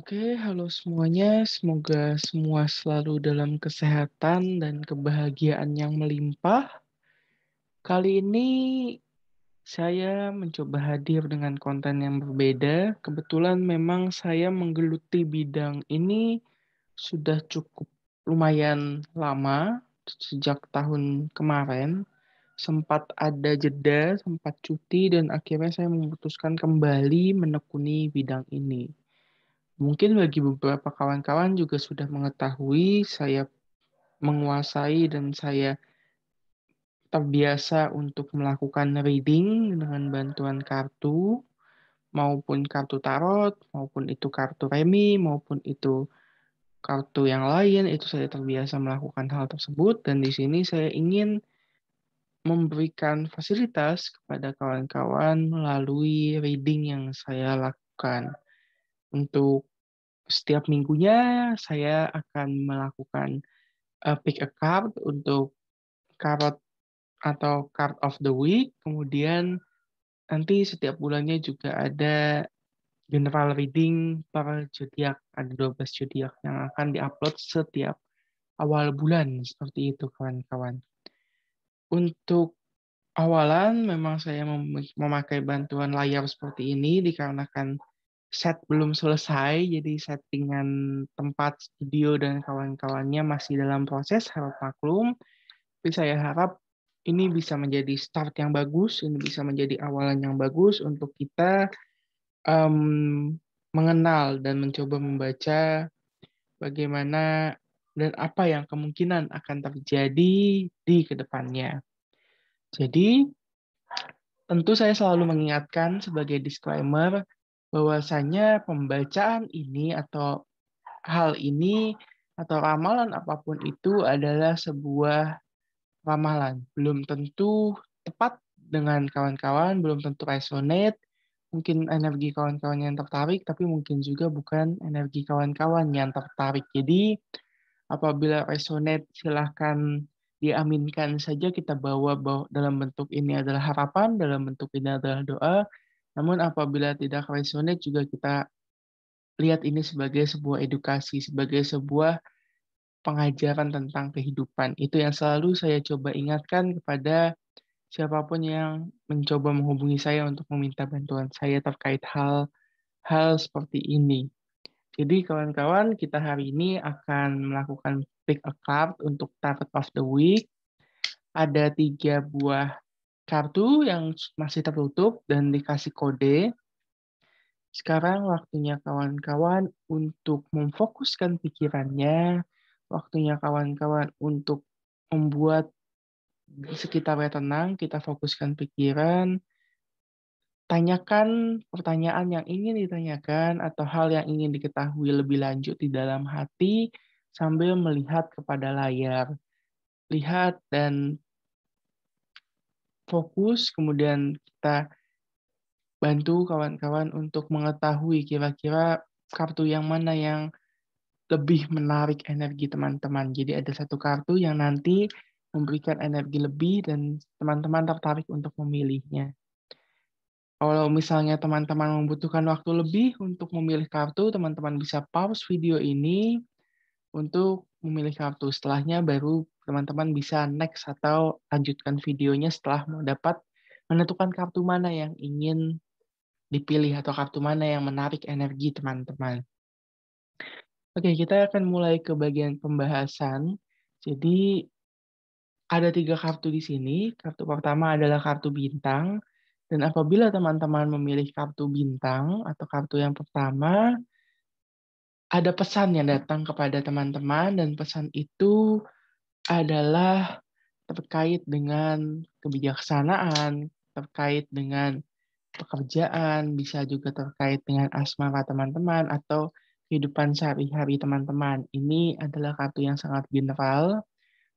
Oke, halo semuanya. Semoga semua selalu dalam kesehatan dan kebahagiaan yang melimpah. Kali ini saya mencoba hadir dengan konten yang berbeda. Kebetulan memang saya menggeluti bidang ini sudah cukup lumayan lama, sejak tahun kemarin. Sempat ada jeda, sempat cuti, dan akhirnya saya memutuskan kembali menekuni bidang ini. Mungkin bagi beberapa kawan-kawan juga sudah mengetahui saya menguasai dan saya terbiasa untuk melakukan reading dengan bantuan kartu, maupun kartu tarot, maupun itu kartu remi, maupun itu kartu yang lain, itu saya terbiasa melakukan hal tersebut dan di sini saya ingin memberikan fasilitas kepada kawan-kawan melalui reading yang saya lakukan. Untuk setiap minggunya saya akan melakukan pick a card untuk card atau card of the week, kemudian nanti setiap bulannya juga ada general reading per zodiak, ada 12 zodiak yang akan diupload setiap awal bulan, seperti itu kawan-kawan. Untuk awalan memang saya memakai bantuan layar seperti ini dikarenakan set belum selesai, jadi settingan tempat studio dan kawan-kawannya masih dalam proses, harap maklum. Tapi saya harap ini bisa menjadi start yang bagus, ini bisa menjadi awalan yang bagus untuk kita mengenal dan mencoba membaca bagaimana dan apa yang kemungkinan akan terjadi di kedepannya. Jadi, tentu saya selalu mengingatkan sebagai disclaimer bahwasanya pembacaan ini atau hal ini atau ramalan apapun itu adalah sebuah ramalan. Belum tentu tepat dengan kawan-kawan, belum tentu resonate. Mungkin energi kawan-kawan yang tertarik, tapi mungkin juga bukan energi kawan-kawan yang tertarik. Jadi, apabila resonate, silahkan diaminkan saja kita bawa dalam bentuk ini adalah harapan, dalam bentuk ini adalah doa. Namun apabila tidak resonate juga kita lihat ini sebagai sebuah edukasi, sebagai sebuah pengajaran tentang kehidupan. Itu yang selalu saya coba ingatkan kepada siapapun yang mencoba menghubungi saya untuk meminta bantuan saya terkait hal seperti ini. Jadi kawan-kawan, kita hari ini akan melakukan pick a card untuk target of the week. Ada 3 buah kartu yang masih tertutup dan dikasih kode. Sekarang waktunya kawan-kawan untuk memfokuskan pikirannya, waktunya kawan-kawan untuk membuat sekitarnya tenang, kita fokuskan pikiran, tanyakan pertanyaan yang ingin ditanyakan atau hal yang ingin diketahui lebih lanjut di dalam hati sambil melihat kepada layar. Lihat dan fokus, kemudian kita bantu kawan-kawan untuk mengetahui kira-kira kartu yang mana yang lebih menarik energi teman-teman. Jadi ada satu kartu yang nanti memberikan energi lebih dan teman-teman tertarik untuk memilihnya. Kalau misalnya teman-teman membutuhkan waktu lebih untuk memilih kartu, teman-teman bisa pause video ini untuk memilih kartu. Setelahnya baru teman-teman bisa next atau lanjutkan videonya setelah dapat menentukan kartu mana yang ingin dipilih atau kartu mana yang menarik energi teman-teman. Oke, kita akan mulai ke bagian pembahasan. Jadi ada 3 kartu di sini. Kartu pertama adalah kartu bintang. Dan apabila teman-teman memilih kartu bintang atau kartu yang pertama, ada pesan yang datang kepada teman-teman dan pesan itu adalah terkait dengan kebijaksanaan, terkait dengan pekerjaan, bisa juga terkait dengan asmara teman-teman atau kehidupan sehari-hari teman-teman. Ini adalah kartu yang sangat general.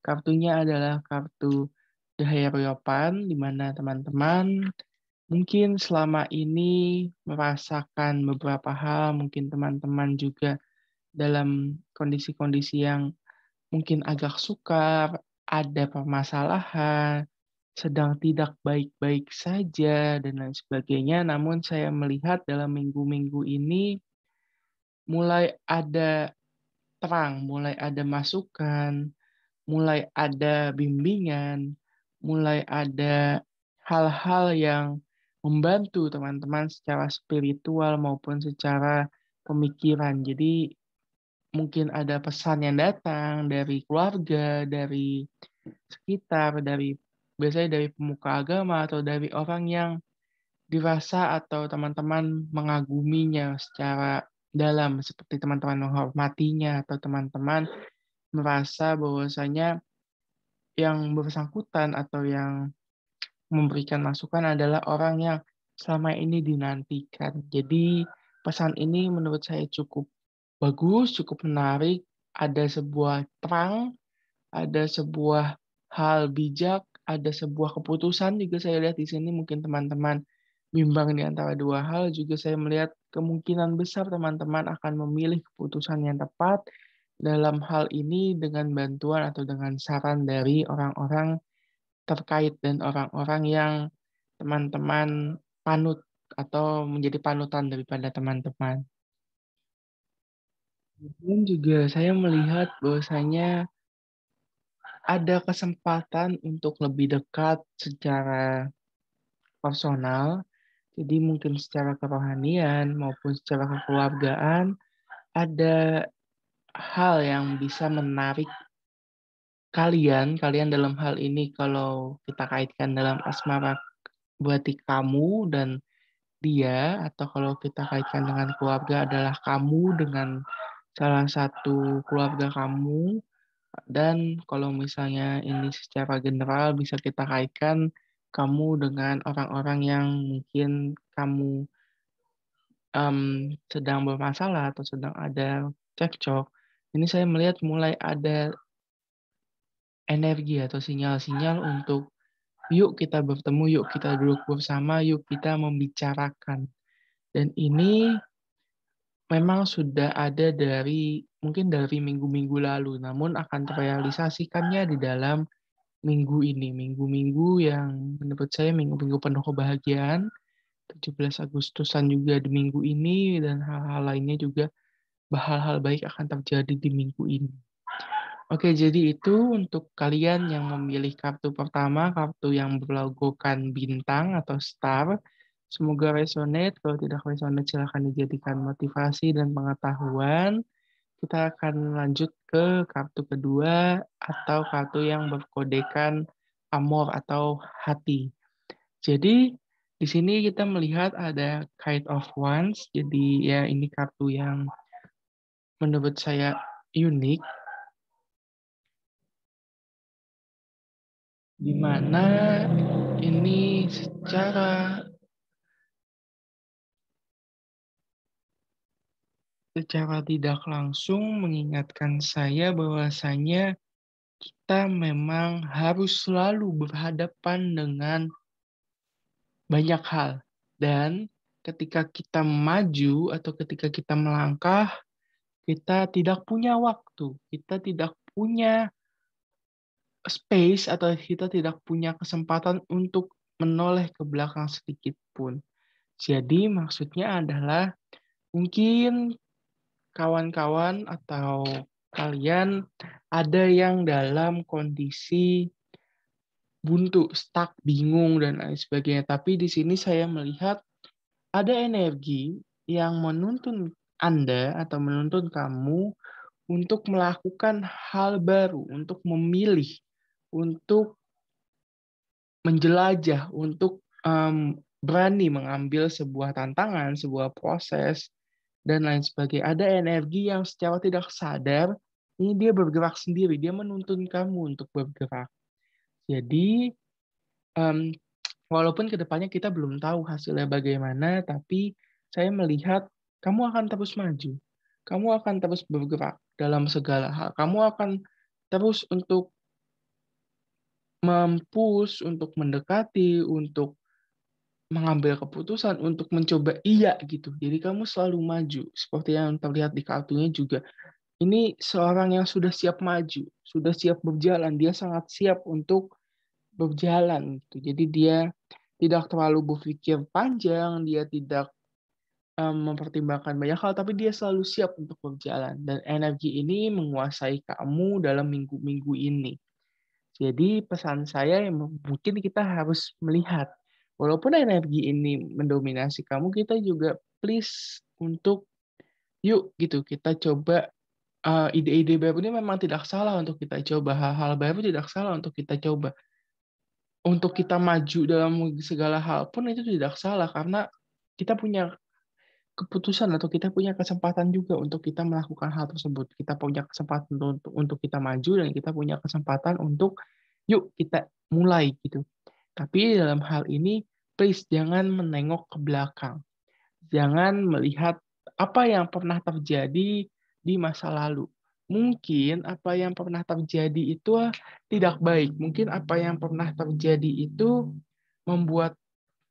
Kartunya adalah kartu The Hierophant, di mana teman-teman mungkin selama ini merasakan beberapa hal, mungkin teman-teman juga dalam kondisi-kondisi yang mungkin agak sukar, ada permasalahan, sedang tidak baik-baik saja, dan lain sebagainya. Namun saya melihat dalam minggu-minggu ini mulai ada terang, mulai ada masukan, mulai ada bimbingan, mulai ada hal-hal yang membantu teman-teman secara spiritual maupun secara pemikiran. Jadi mungkin ada pesan yang datang dari keluarga, dari sekitar, dari biasanya dari pemuka agama atau dari orang yang dirasa atau teman-teman mengaguminya secara dalam, seperti teman-teman menghormatinya atau teman-teman merasa bahwasanya yang bersangkutan atau yang memberikan masukan adalah orang yang selama ini dinantikan. Jadi pesan ini menurut saya cukup bagus, cukup menarik, ada sebuah terang, ada sebuah hal bijak, ada sebuah keputusan juga saya lihat di sini mungkin teman-teman bimbang di antara dua hal, juga saya melihat kemungkinan besar teman-teman akan memilih keputusan yang tepat dalam hal ini dengan bantuan atau dengan saran dari orang-orang terkait dan orang-orang yang teman-teman panut atau menjadi panutan daripada teman-teman. Kemudian juga saya melihat bahwasanya ada kesempatan untuk lebih dekat secara personal, jadi mungkin secara kerohanian maupun secara kekeluargaan, ada hal yang bisa menarik kalian dalam hal ini kalau kita kaitkan dalam asmara berarti kamu dan dia, atau kalau kita kaitkan dengan keluarga adalah kamu dengan salah satu keluarga kamu, dan kalau misalnya ini secara general bisa kita kaitkan kamu dengan orang-orang yang mungkin kamu sedang bermasalah atau sedang ada cekcok. Ini saya melihat mulai ada energi atau sinyal-sinyal untuk yuk kita bertemu, yuk kita duduk bersama, yuk kita membicarakan. Dan ini memang sudah ada dari mungkin dari minggu-minggu lalu, namun akan terrealisasikannya di dalam minggu ini. Minggu-minggu yang menurut saya minggu-minggu penuh kebahagiaan, 17 Agustusan juga di minggu ini, dan hal-hal lainnya juga, hal-hal baik akan terjadi di minggu ini. Oke, jadi itu untuk kalian yang memilih kartu pertama, kartu yang berlogokan bintang atau star. Semoga resonate, kalau tidak resonate silahkan dijadikan motivasi dan pengetahuan. Kita akan lanjut ke kartu kedua atau kartu yang berkodekan amor atau hati. Jadi di sini kita melihat ada Knight of Wands. Jadi ya ini kartu yang menurut saya unik, di mana ini secara tidak langsung mengingatkan saya bahwasanya kita memang harus selalu berhadapan dengan banyak hal. Dan ketika kita maju atau ketika kita melangkah, kita tidak punya waktu, kita tidak punya space atau kita tidak punya kesempatan untuk menoleh ke belakang sedikit pun. Jadi maksudnya adalah mungkin kawan-kawan atau kalian ada yang dalam kondisi buntu, stuck, bingung, dan lain sebagainya. Tapi di sini saya melihat ada energi yang menuntun Anda atau menuntun kamu untuk melakukan hal baru, untuk memilih, untuk menjelajah, untuk berani mengambil sebuah tantangan, sebuah proses, dan lain sebagainya. Ada energi yang secara tidak sadar, ini dia bergerak sendiri, dia menuntun kamu untuk bergerak. Jadi, em, walaupun kedepannya kita belum tahu hasilnya bagaimana, tapi saya melihat kamu akan terus maju. Kamu akan terus bergerak dalam segala hal. Kamu akan terus untuk untuk mendekati, untuk mengambil keputusan, untuk mencoba iya gitu. Jadi kamu selalu maju. Seperti yang terlihat di kartunya juga. Ini seorang yang sudah siap maju, sudah siap berjalan. Dia sangat siap untuk berjalan gitu. Jadi dia tidak terlalu berpikir panjang, dia tidak mempertimbangkan banyak hal, tapi dia selalu siap untuk berjalan dan energi ini menguasai kamu dalam minggu-minggu ini. Jadi pesan saya yang mungkin kita harus melihat, walaupun energi ini mendominasi kamu, kita juga please untuk yuk gitu, kita coba ide-ide baru ini memang tidak salah untuk kita coba, hal-hal baru tidak salah untuk kita coba. Untuk kita maju dalam segala hal pun itu tidak salah, karena kita punya keputusan atau kita punya kesempatan juga untuk kita melakukan hal tersebut. Kita punya kesempatan untuk kita maju dan kita punya kesempatan untuk yuk kita mulai gitu. Tapi dalam hal ini please jangan menengok ke belakang. Jangan melihat apa yang pernah terjadi di masa lalu. Mungkin apa yang pernah terjadi itu tidak baik. Mungkin apa yang pernah terjadi itu membuat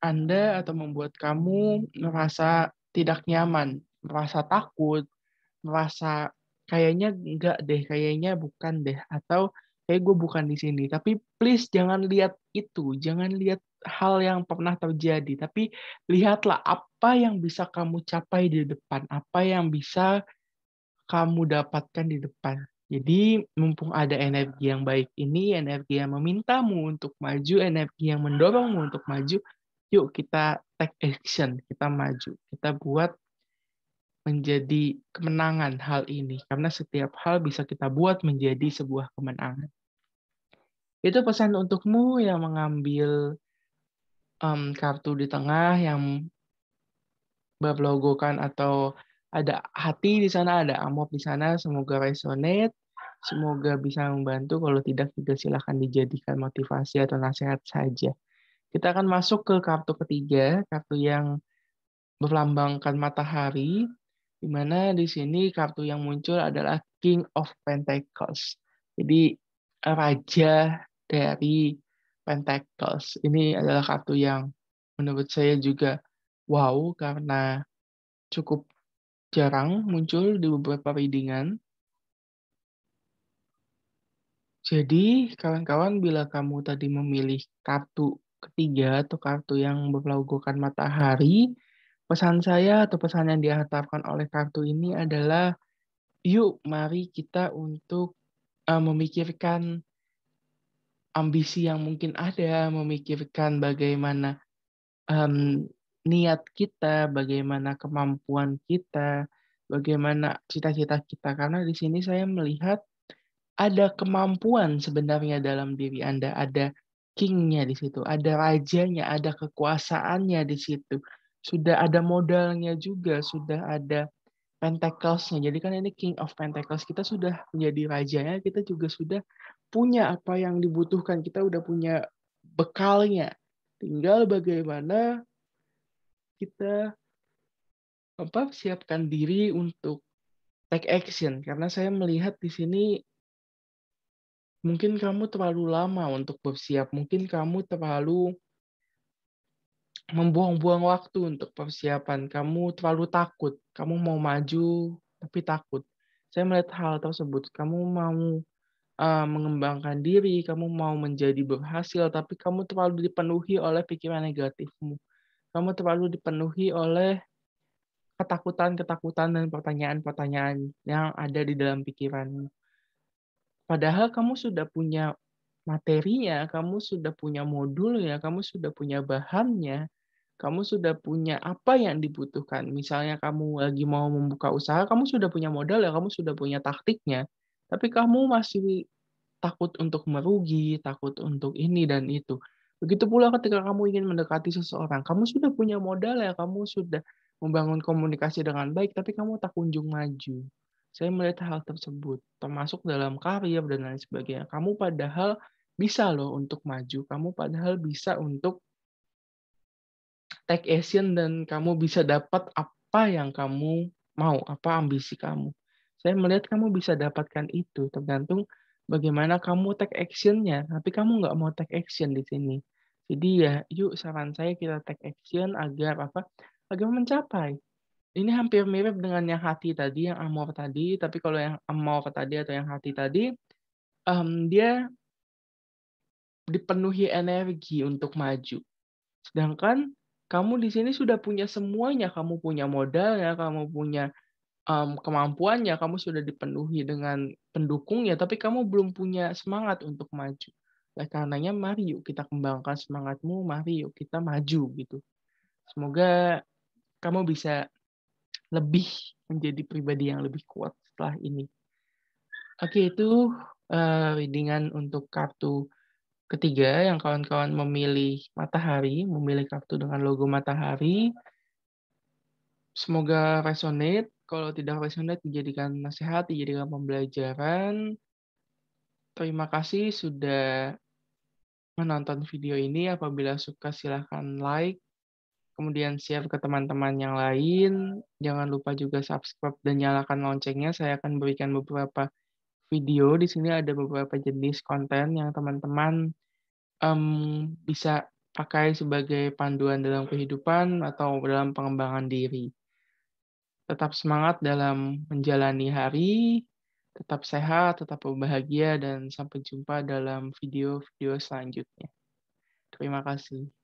Anda atau membuat kamu merasa tidak nyaman, merasa takut, merasa kayaknya enggak deh, kayaknya bukan deh, atau kayak gue bukan di sini. Tapi please jangan lihat itu, jangan lihat hal yang pernah terjadi, tapi lihatlah apa yang bisa kamu capai di depan, apa yang bisa kamu dapatkan di depan. Jadi mumpung ada energi yang baik ini, energi yang memintamu untuk maju, energi yang mendorongmu untuk maju, yuk kita take action, kita maju, kita buat menjadi kemenangan hal ini, karena setiap hal bisa kita buat menjadi sebuah kemenangan. Itu pesan untukmu yang mengambil kartu di tengah yang berlogokan atau ada hati di sana, ada amplop di sana. Semoga resonate, semoga bisa membantu. Kalau tidak juga silahkan dijadikan motivasi atau nasihat saja. Kita akan masuk ke kartu ketiga, kartu yang berlambangkan matahari, di mana di sini kartu yang muncul adalah King of Pentacles. Jadi raja dari Pentacles. Ini adalah kartu yang menurut saya juga wow karena cukup jarang muncul di beberapa readingan. Jadi kawan-kawan, bila kamu tadi memilih kartu ketiga atau kartu yang berlogokan matahari, pesan saya atau pesan yang dihantarkan oleh kartu ini adalah, yuk mari kita untuk memikirkan ambisi yang mungkin ada, memikirkan bagaimana niat kita, bagaimana kemampuan kita, bagaimana cita-cita kita. Karena di sini saya melihat ada kemampuan sebenarnya dalam diri Anda, ada king-nya di situ, ada rajanya, ada kekuasaannya di situ. Sudah ada modalnya juga, sudah ada Pentacles-nya. Jadi kan ini King of Pentacles, kita sudah menjadi rajanya, kita juga sudah punya apa yang dibutuhkan, kita udah punya bekalnya. Tinggal bagaimana kita siapkan diri untuk take action. Karena saya melihat di sini mungkin kamu terlalu lama untuk bersiap, mungkin kamu terlalu membuang-buang waktu untuk persiapan, kamu terlalu takut, kamu mau maju tapi takut. Saya melihat hal tersebut, kamu mau mengembangkan diri, kamu mau menjadi berhasil, tapi kamu terlalu dipenuhi oleh pikiran negatifmu. Kamu terlalu dipenuhi oleh ketakutan-ketakutan dan pertanyaan-pertanyaan yang ada di dalam pikiranmu. Padahal kamu sudah punya materinya, kamu sudah punya modulnya, kamu sudah punya bahannya, kamu sudah punya apa yang dibutuhkan. Misalnya kamu lagi mau membuka usaha, kamu sudah punya modal ya, kamu sudah punya taktiknya. Tapi kamu masih takut untuk merugi, takut untuk ini dan itu. Begitu pula ketika kamu ingin mendekati seseorang, kamu sudah punya modal ya, kamu sudah membangun komunikasi dengan baik, tapi kamu tak kunjung maju. Saya melihat hal tersebut, termasuk dalam karir dan lain sebagainya. Kamu padahal bisa loh untuk maju, kamu padahal bisa untuk take action dan kamu bisa dapat apa yang kamu mau, apa ambisi kamu. Saya melihat kamu bisa dapatkan itu, tergantung bagaimana kamu take action-nya, tapi kamu nggak mau take action di sini. Jadi ya, yuk saran saya kita take action agar apa? Agar mencapai. Ini hampir mirip dengan yang hati tadi, yang amor tadi, tapi kalau yang amor tadi atau yang hati tadi, dia dipenuhi energi untuk maju. Sedangkan Kamu di sini sudah punya semuanya, kamu punya modalnya, kamu punya, kemampuannya, kamu sudah dipenuhi dengan pendukungnya, tapi kamu belum punya semangat untuk maju. Oleh karenanya mari yuk kita kembangkan semangatmu, mari yuk kita maju gitu. Semoga kamu bisa lebih menjadi pribadi yang lebih kuat setelah ini. Oke, itu, reading untuk kartu ketiga yang kawan-kawan memilih matahari, memilih kartu dengan logo matahari. Semoga resonate, kalau tidak resonate dijadikan nasihat, dijadikan pembelajaran. Terima kasih sudah menonton video ini, apabila suka silahkan like, kemudian share ke teman-teman yang lain. Jangan lupa juga subscribe dan nyalakan loncengnya, saya akan berikan beberapa video. Di sini ada beberapa jenis konten yang teman-teman bisa pakai sebagai panduan dalam kehidupan atau dalam pengembangan diri. Tetap semangat dalam menjalani hari, tetap sehat, tetap berbahagia, dan sampai jumpa dalam video-video selanjutnya. Terima kasih.